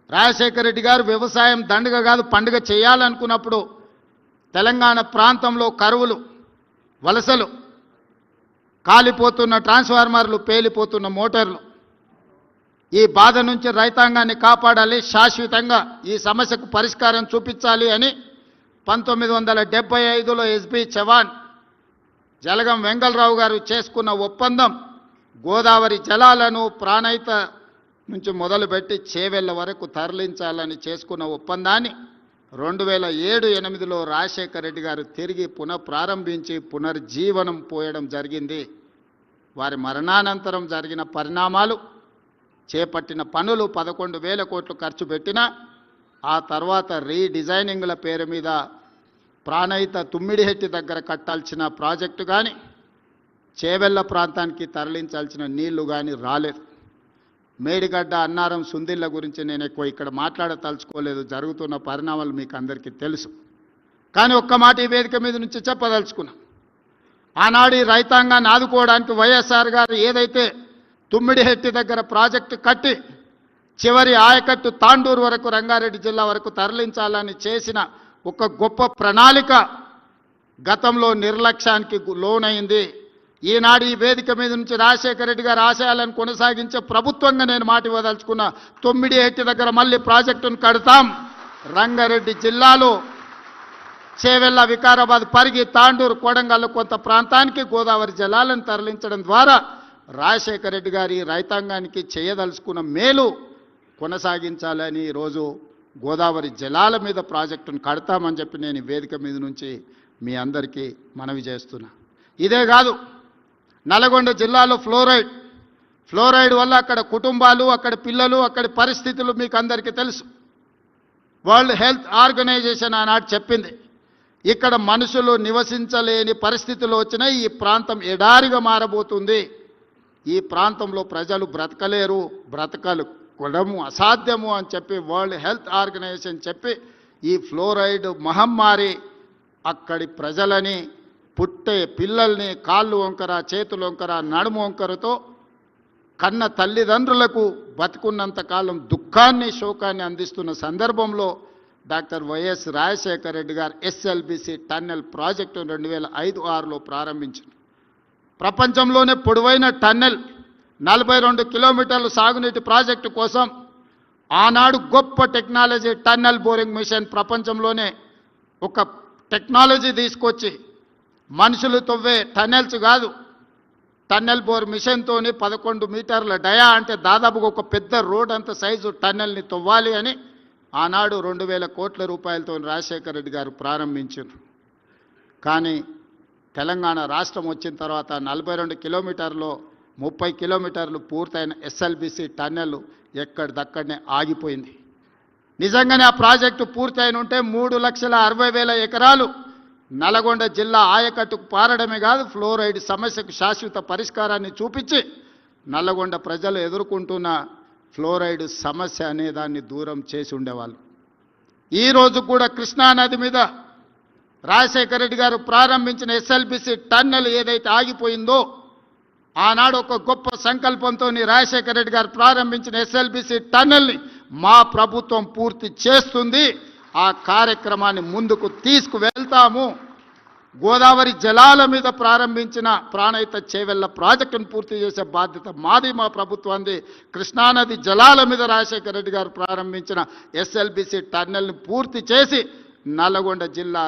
రాజశేఖర రెడ్డి గారు వ్యవసాయం దండగ కాదు పండుగ చేయాలనుకున్నప్పుడు తెలంగాణ ప్రాంతంలో కరువులు, వలసలు, కాలిపోతున్న ట్రాన్స్ఫార్మర్లు, పేలిపోతున్న మోటార్లు, ఈ బాధ నుంచి రైతాంగాన్ని కాపాడాలి, శాశ్వతంగా ఈ సమస్యకు పరిష్కారం చూపించాలి అని 1975లో ఎస్బి చవాన్, జలగం వెంగళరావు గారు చేసుకున్న ఒప్పందం గోదావరి జలాలను ప్రాణహిత నుంచి మొదలుపెట్టి చేవెళ్ల వరకు తరలించాలని చేసుకున్న ఒప్పందాన్ని 2007-8లో రాజశేఖర రెడ్డి గారు తిరిగి పునఃప్రారంభించి పునర్జీవనం పోయడం జరిగింది. వారి మరణానంతరం జరిగిన పరిణామాలు, చేపట్టిన పనులు 11,000 కోట్లు ఖర్చు పెట్టినా ఆ తర్వాత రీడిజైనింగ్ల పేరు మీద ప్రాణహిత తుమ్మిడిహెట్టి దగ్గర కట్టాల్సిన ప్రాజెక్టు కానీ, చేవెళ్ల ప్రాంతానికి తరలించాల్సిన నీళ్లు కానీ రాలేదు. మేడిగడ్డ, అన్నారం, సుందిళ్ళ గురించి నేను ఎక్కువ ఇక్కడ మాట్లాడదలుచుకోలేదు. జరుగుతున్న పరిణామాలు మీకు అందరికీ తెలుసు. కానీ ఒక్క మాట ఈ వేదిక మీద నుంచి చెప్పదలుచుకున్నా. ఆనాడు ఈ రైతాంగాన్ని ఆదుకోవడానికి వైఎస్ఆర్ గారు ఏదైతే తుమ్మిడిహెట్టి దగ్గర ప్రాజెక్టు కట్టి చివరి ఆయకట్టు తాండూరు వరకు, రంగారెడ్డి జిల్లా వరకు తరలించాలని చేసిన ఒక గొప్ప ప్రణాళిక గతంలో నిర్లక్ష్యానికి లోనైంది. ఈనాడు ఈ వేదిక మీద నుంచి రాజశేఖర రెడ్డి గారు ఆశయాలను కొనసాగించే ప్రభుత్వంగా నేను మాట ఇవ్వదలుచుకున్న. తుమ్మిడిహెట్టి దగ్గర మళ్ళీ ప్రాజెక్టును కడతాం. రంగారెడ్డి జిల్లాలో చేవెళ్ల, వికారాబాద్, పరిగి, తాండూరు, కొడంగల్ కొంత ప్రాంతానికి గోదావరి జలాలను తరలించడం ద్వారా రాజశేఖర రెడ్డి గారి రైతాంగానికి చేయదలుచుకున్న మేలు కొనసాగించాలని ఈరోజు గోదావరి జలాల మీద ప్రాజెక్టును కడతామని చెప్పి నేను ఈ వేదిక మీద నుంచి మీ అందరికీ మనవి చేస్తున్నా. ఇదే కాదు, నల్గొండ జిల్లాలో ఫ్లోరైడ్ వల్ల అక్కడ కుటుంబాలు, అక్కడ పిల్లలు, అక్కడి పరిస్థితులు మీకు అందరికీ తెలుసు. వరల్డ్ హెల్త్ ఆర్గనైజేషన్ ఆనాడు చెప్పింది, ఇక్కడ మనుషులు నివసించలేని పరిస్థితులు వచ్చినాయి, ఈ ప్రాంతం ఎడారిగా మారబోతుంది, ఈ ప్రాంతంలో ప్రజలు బ్రతకలేరు, బ్రతకడము అసాధ్యము అని చెప్పి వరల్డ్ హెల్త్ ఆర్గనైజేషన్ చెప్పి ఈ ఫ్లోరైడ్ మహమ్మారి అక్కడి ప్రజలని, పుట్టే పిల్లల్ని కాళ్ళు వంకర, చేతులు వంకర, నడుము వంకరతో కన్న తల్లిదండ్రులకు బతుకున్నంతకాలం దుఃఖాన్ని, శోకాన్ని అందిస్తున్న సందర్భంలో డాక్టర్ వైఎస్ రాజశేఖర రెడ్డి గారు ఎస్ఎల్బిసి టన్నెల్ ప్రాజెక్టు 2005-6లో ప్రారంభించారు. ప్రపంచంలోనే పొడవైన టన్నెల్, 42 కిలోమీటర్ల సాగునీటి ప్రాజెక్టు కోసం ఆనాడు గొప్ప టెక్నాలజీ టన్నెల్ బోరింగ్ మిషన్, ప్రపంచంలోనే ఒక టెక్నాలజీ తీసుకొచ్చి మనుషులు తవ్వే టన్నెల్స్ కాదు, టన్నెల్ బోర్ మిషన్తోని 11 మీటర్ల డయా అంటే దాదాపుగా ఒక పెద్ద రోడ్ అంత సైజు టన్నెల్ని తవ్వాలి అని ఆనాడు 2,000 కోట్ల రూపాయలతో రాజశేఖర రెడ్డి గారు ప్రారంభించారు. కానీ తెలంగాణ రాష్ట్రం వచ్చిన తర్వాత 42 కిలోమీటర్లో 30 కిలోమీటర్లు పూర్తయిన ఎస్ఎల్బిసి టన్నెల్ ఎక్కడిదక్కడనే ఆగిపోయింది. నిజంగానే ఆ ప్రాజెక్టు పూర్తయిన ఉంటే 3,60,000 ఎకరాలు నల్గొండ జిల్లా ఆయకట్టుకు పారడమే కాదు, ఫ్లోరైడ్ సమస్యకు శాశ్వత పరిష్కారాన్ని చూపించి నల్గొండ ప్రజలు ఎదుర్కొంటున్న ఫ్లోరైడ్ సమస్య అనే దాన్ని దూరం చేసి ఉండేవాళ్ళు. ఈరోజు కూడా కృష్ణానది మీద రాజశేఖర రెడ్డి గారు ప్రారంభించిన ఎస్ఎల్బిసి టన్నెల్ ఏదైతే ఆగిపోయిందో, ఆనాడు ఒక గొప్ప సంకల్పంతో రాజశేఖర రెడ్డి గారు ప్రారంభించిన ఎస్ఎల్బిసి టన్నెల్ని మా ప్రభుత్వం పూర్తి చేస్తుంది. ఆ కార్యక్రమాన్ని ముందుకు తీసుకువెళ్తాము. గోదావరి జలాల మీద ప్రారంభించిన ప్రాణహిత చేవెళ్ల ప్రాజెక్టును పూర్తి చేసే బాధ్యత మాది, మా ప్రభుత్వాన్ని. కృష్ణానది జలాల మీద రాజశేఖర రెడ్డి గారు ప్రారంభించిన ఎస్ఎల్బిసి టన్నెల్ని పూర్తి చేసి నల్గొండ జిల్లా